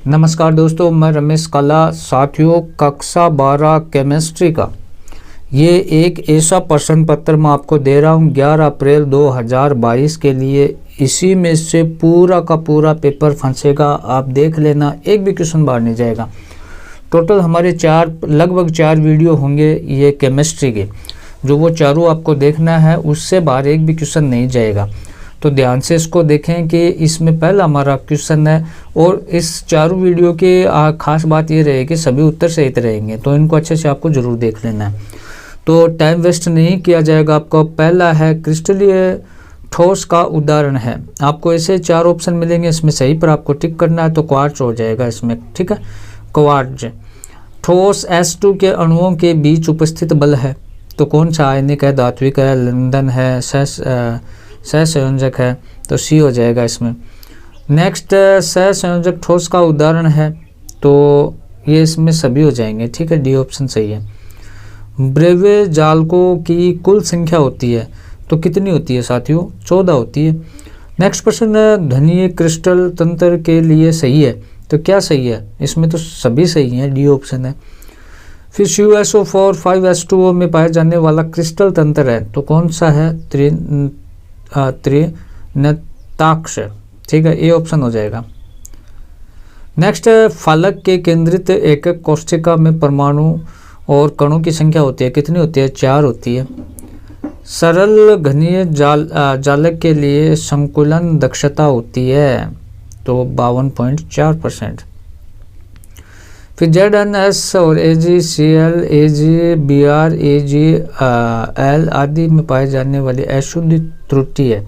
नमस्कार दोस्तों, मैं रमेश काला। साथियों, कक्षा 12 केमिस्ट्री का ये एक ऐसा प्रश्न पत्र मैं आपको दे रहा हूँ 11 अप्रैल 2022 के लिए। इसी में से पूरा का पूरा पेपर फंसेगा, आप देख लेना, एक भी क्वेश्चन बाहर नहीं जाएगा। टोटल हमारे लगभग 4 वीडियो होंगे ये केमिस्ट्री के, जो वो चारों आपको देखना है, उससे बाहर एक भी क्वेश्चन नहीं जाएगा। तो ध्यान से इसको देखें कि इसमें पहला हमारा क्वेश्चन है, और इस चारों वीडियो की खास बात ये रहेगी सभी उत्तर सही रहेंगे, तो इनको अच्छे से आपको ज़रूर देख लेना है। तो टाइम वेस्ट नहीं किया जाएगा आपको। पहला है क्रिस्टलीय ठोस का उदाहरण है। आपको ऐसे 4 ऑप्शन मिलेंगे, इसमें सही पर आपको टिक करना है, तो क्वार्ट्ज हो जाएगा इसमें, ठीक है। क्वार्ट्ज ठोस S2 के अणुओं के बीच उपस्थित बल है, तो कौन सा आयनिक है, धात्विक है, लंदन है, सहसंयोजक है, तो सी हो जाएगा इसमें। नेक्स्ट सहसंयोजक ठोस का उदाहरण है, तो ये इसमें सभी हो जाएंगे, ठीक है, डी ऑप्शन सही है। ब्रेवे जालकों की कुल संख्या होती है, तो कितनी होती है साथियों, 14 होती है। नेक्स्ट प्रश्न है ध्वनीय क्रिस्टल तंत्र के लिए सही है, तो क्या सही है, इसमें तो सभी सही हैं, डी ऑप्शन है। फिर CuSO4 5H2O में पाया जाने वाला क्रिस्टल तंत्र है, तो कौन सा है, त्रिनताक्ष, ठीक है, ए ऑप्शन हो जाएगा। नेक्स्ट है फलक के केंद्रित एकक कोष्ठिका में परमाणु और कणों की संख्या होती है, कितनी होती है, 4 होती है। सरल घनीय जालक के लिए संकुलन दक्षता होती है, तो 52.4%। फिर ZnS और AgCl, AgBr, AgL आदि में पाए जाने वाली अशुद्धि त्रुटि है,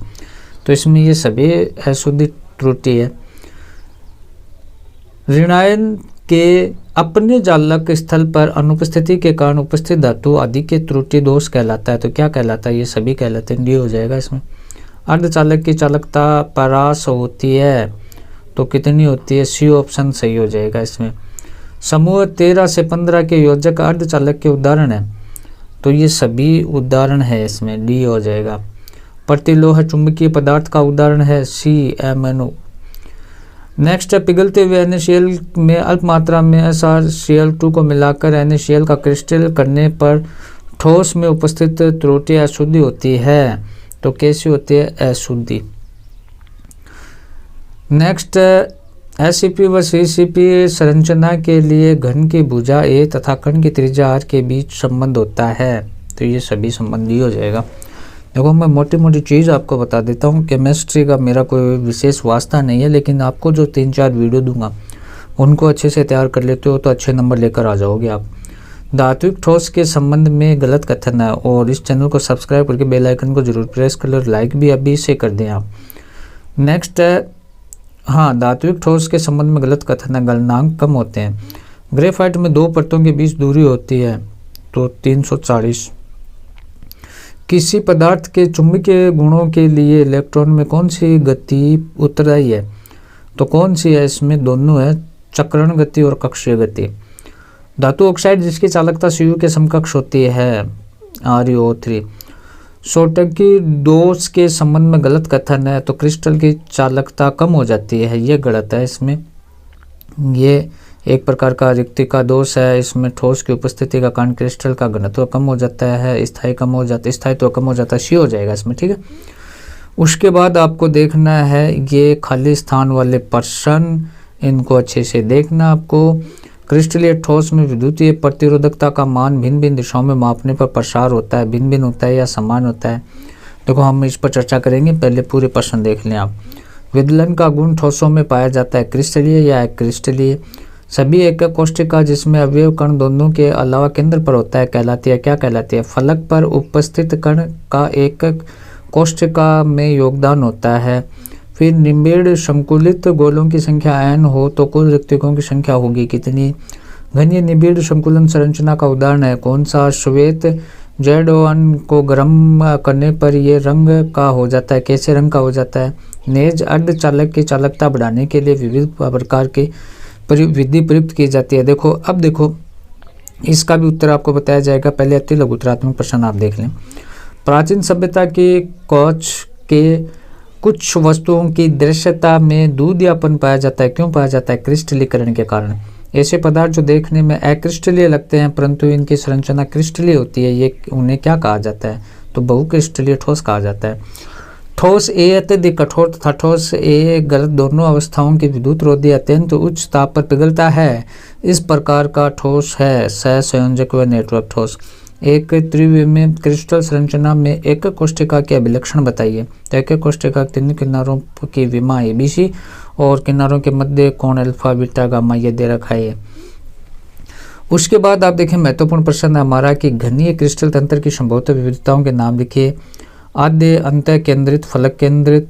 तो इसमें ये सभी अशुद्धि त्रुटि है। ऋणायन के अपने जालक स्थल पर अनुपस्थिति के कारण उपस्थित धातु आदि के त्रुटि दोष कहलाता है, तो क्या कहलाता है, ये सभी कहलाते हैं, डी हो जाएगा इसमें। अर्धचालक की चालकता परास होती है, तो कितनी होती है, सी ऑप्शन सही हो जाएगा इसमें। समूह 13 से 15 के योजक अर्धचालक के उदाहरण है, तो ये सभी उदाहरण है इसमें, डी हो जाएगा। प्रतिलोह चुंबकीय पदार्थ का उदाहरण है, CMNO। नेक्स्ट है पिघलते हुए NaCl में अल्प मात्रा में SrCl2 को मिलाकर NaCl का क्रिस्टल करने पर ठोस में उपस्थित त्रुटि अशुद्धि होती है, तो कैसी होती है, अशुद्धि। नेक्स्ट SCP व CCP संरचना के लिए घन की भुजा A तथा कण की त्रिज्या R के बीच संबंध होता है, तो ये सभी संबंधी हो जाएगा। देखो, मैं मोटी मोटी चीज़ आपको बता देता हूँ। केमिस्ट्री का मेरा कोई विशेष वास्ता नहीं है, लेकिन आपको जो 3-4 वीडियो दूंगा उनको अच्छे से तैयार कर लेते हो तो अच्छे नंबर लेकर आ जाओगे आप। धात्विक ठोस के संबंध में गलत कथन है, और इस चैनल को सब्सक्राइब करके बेल आइकन को जरूर प्रेस कर लो, लाइक भी अभी से कर दें आप। नेक्स्ट है, हाँ, धात्विक ठोस के संबंध में गलत कथन है, गलनांक कम होते हैं। ग्रेफाइट में 2 परतों के बीच दूरी होती है, तो 340। किसी पदार्थ के चुंबकीय गुणों के लिए इलेक्ट्रॉन में कौन सी गति उत्तरदायी है, तो कौन सी है, इसमें दोनों है, चक्रण गति और कक्षीय गति। धातु ऑक्साइड जिसकी चालकता Cu के समकक्ष होती है, ReO3। सोटकी दोष के संबंध में गलत कथन है, तो क्रिस्टल की चालकता कम हो जाती है, ये गलत है इसमें। ये एक प्रकार का रिक्ति का दोष है, इसमें ठोस की उपस्थिति का कारण क्रिस्टल का घनत्व कम हो जाता है, स्थायित्व कम हो जाता है, सी हो जाएगा इसमें, ठीक है। उसके बाद आपको देखना है ये खाली स्थान वाले प्रश्न, इनको अच्छे से देखना आपको। क्रिस्टलीय ठोस में विद्युतीय प्रतिरोधकता का मान भिन्न भिन्न दिशाओं में मापने पर प्रसार होता है, भिन्न भिन्न होता है या समान होता है, देखो हम इस पर चर्चा करेंगे, पहले पूरे प्रश्न देख लें आप। विदलन का गुण ठोसों में पाया जाता है, क्रिस्टलीय या अक्रिस्टलीय। सभी एकक कोष्ठिका जिसमें अवयव कण दोनों के अलावा केंद्र पर होता है कहलाती है, क्या कहलाती है, फलक पर उपस्थित कण का एकक कोष्ठिका में योगदान होता है। फिर निम्बेड़ संकुलित गोलों की संख्या n हो तो कुल रिक्तिकों की संख्या होगी कितनी। घनीय निबिड़ संकुलन संरचना का उदाहरण है कौन सा, श्वेत। ZO1 को गर्म करने पर ये रंग का हो जाता है, कैसे रंग का हो जाता है। नेज अर्धचालक की चालकता बढ़ाने के लिए विविध प्रकार की विधि प्रयुक्त की जाती है। देखो, अब देखो इसका भी उत्तर आपको बताया जाएगा, पहले अति लघुतरात्मक प्रश्न आप देख लें। प्राचीन सभ्यता की कौच के कुछ वस्तुओं की दृश्यता में दूधियापन पाया जाता है। क्यों पाया जाता है? क्रिस्टलीकरण के कारण। ऐसे पदार्थ जो देखने में अक्रिस्टलीय लगते हैं परंतु इनकी संरचना क्रिस्टलीय होती है, ये उन्हें क्या कहा जाता है? तो बहुक्रिस्टलीय ठोस कहा जाता है। ठोस ए अत्यधिक कठोर तथा ठोस ए गलत दोनों अवस्थाओं की विद्युत रोधी अत्यंत उच्च ताप पर पिघलता है। इस प्रकार का ठोस है सहसंयोजक व नेटवर्क ठोस। एक त्रिविमीय क्रिस्टल संरचना में एक कोष्ठिका के अभिलक्षण बताइए। तो एक कोष्ठिका के तीन किनारों की विमा ABC और किनारों के मध्य कोण अल्फा बीटा गामा ये दे रखा है। उसके बाद आप देखें महत्वपूर्ण प्रश्न है हमारा कि घनीय क्रिस्टल तंत्र की संभवतः विविधताओं के नाम लिखिए। आद्य अंत केंद्रित, फलक केंद्रित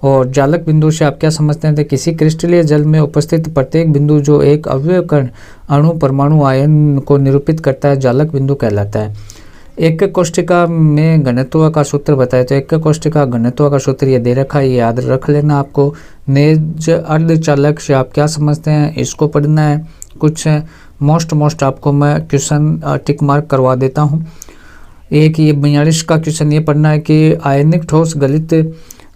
और जालक बिंदु से आप क्या समझते हैं? किसी क्रिस्टलीय जल में उपस्थित प्रत्येक बिंदु जो एक अवयव कण अणु परमाणु आयन को निरूपित करता है जालक बिंदु कहलाता है। एक कोष्ठिका में घनत्व का सूत्र बताए। तो एक कोष्ठिका घनत्व का सूत्र ये दे रखा है, ये याद रख लेना आपको। नेज अर्धचालक से आप क्या समझते हैं? इसको पढ़ना है। कुछ मोस्ट आपको मैं क्वेश्चन टिक मार्क करवा देता हूँ। एक ये 42 का क्वेश्चन ये पढ़ना है कि आयनिक ठोस गलित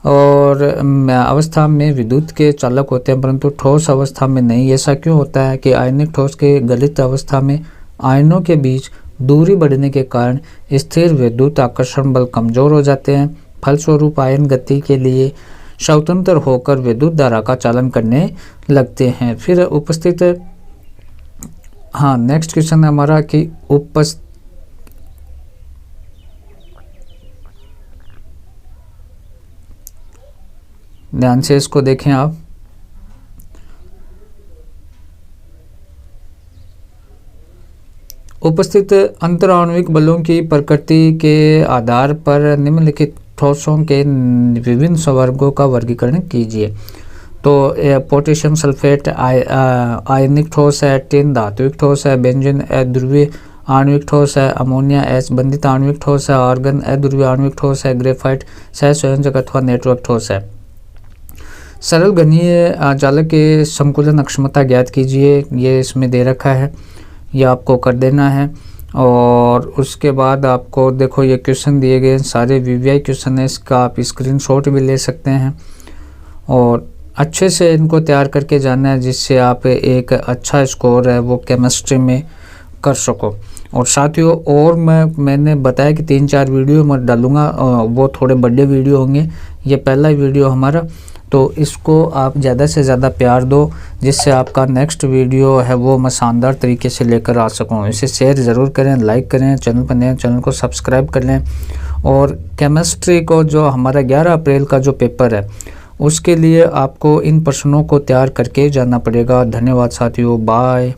और अवस्था में विद्युत के चालक होते हैं परंतु ठोस अवस्था में नहीं। ऐसा क्यों होता है कि आयनिक ठोस के गलित अवस्था में आयनों के बीच दूरी बढ़ने के कारण स्थिर विद्युत आकर्षण बल कमजोर हो जाते हैं। फलस्वरूप आयन गति के लिए स्वतंत्र होकर विद्युत धारा का चालन करने लगते हैं। फिर उपस्थित नेक्स्ट क्वेश्चन है हमारा कि ध्यान से इसको देखें आप। उपस्थित अंतराण्विक बलों की प्रकृति के आधार पर निम्नलिखित ठोसों के विभिन्न संवर्गों का वर्गीकरण कीजिए। तो पोटेशियम सल्फेट आयनिक ठोस है, टिन धात्विक ठोस है, बेंजीन अध्रुवीय आणविक ठोस है, अमोनिया H बंधित आणविक ठोस है, आर्गन अध्रुवीय आणविक ठोस है, ग्रेफाइट सहसंयोजक अथवा नेटवर्क ठोस है। सरल घनीय जालक के संकुलन अक्षमता ज्ञात कीजिए। ये इसमें दे रखा है, ये आपको कर देना है। और उसके बाद आपको देखो ये क्वेश्चन दिए गए सारे VVI क्वेश्चन है, इसका आप स्क्रीनशॉट भी ले सकते हैं और अच्छे से इनको तैयार करके जाना है जिससे आप एक अच्छा स्कोर है वो केमिस्ट्री में कर सको। और साथियों और मैंने बताया कि 3-4 वीडियो मैं डालूंगा, वो थोड़े बड़े वीडियो होंगे। ये पहला वीडियो हमारा, तो इसको आप ज़्यादा से ज़्यादा प्यार दो जिससे आपका नेक्स्ट वीडियो है वो मैं शानदार तरीके से लेकर आ सकूं। इसे शेयर ज़रूर करें, लाइक करें, चैनल पर नए चैनल को सब्सक्राइब कर लें। और केमिस्ट्री को जो हमारा 11 अप्रैल का जो पेपर है उसके लिए आपको इन प्रश्नों को तैयार करके जाना पड़ेगा। धन्यवाद साथियों, बाय।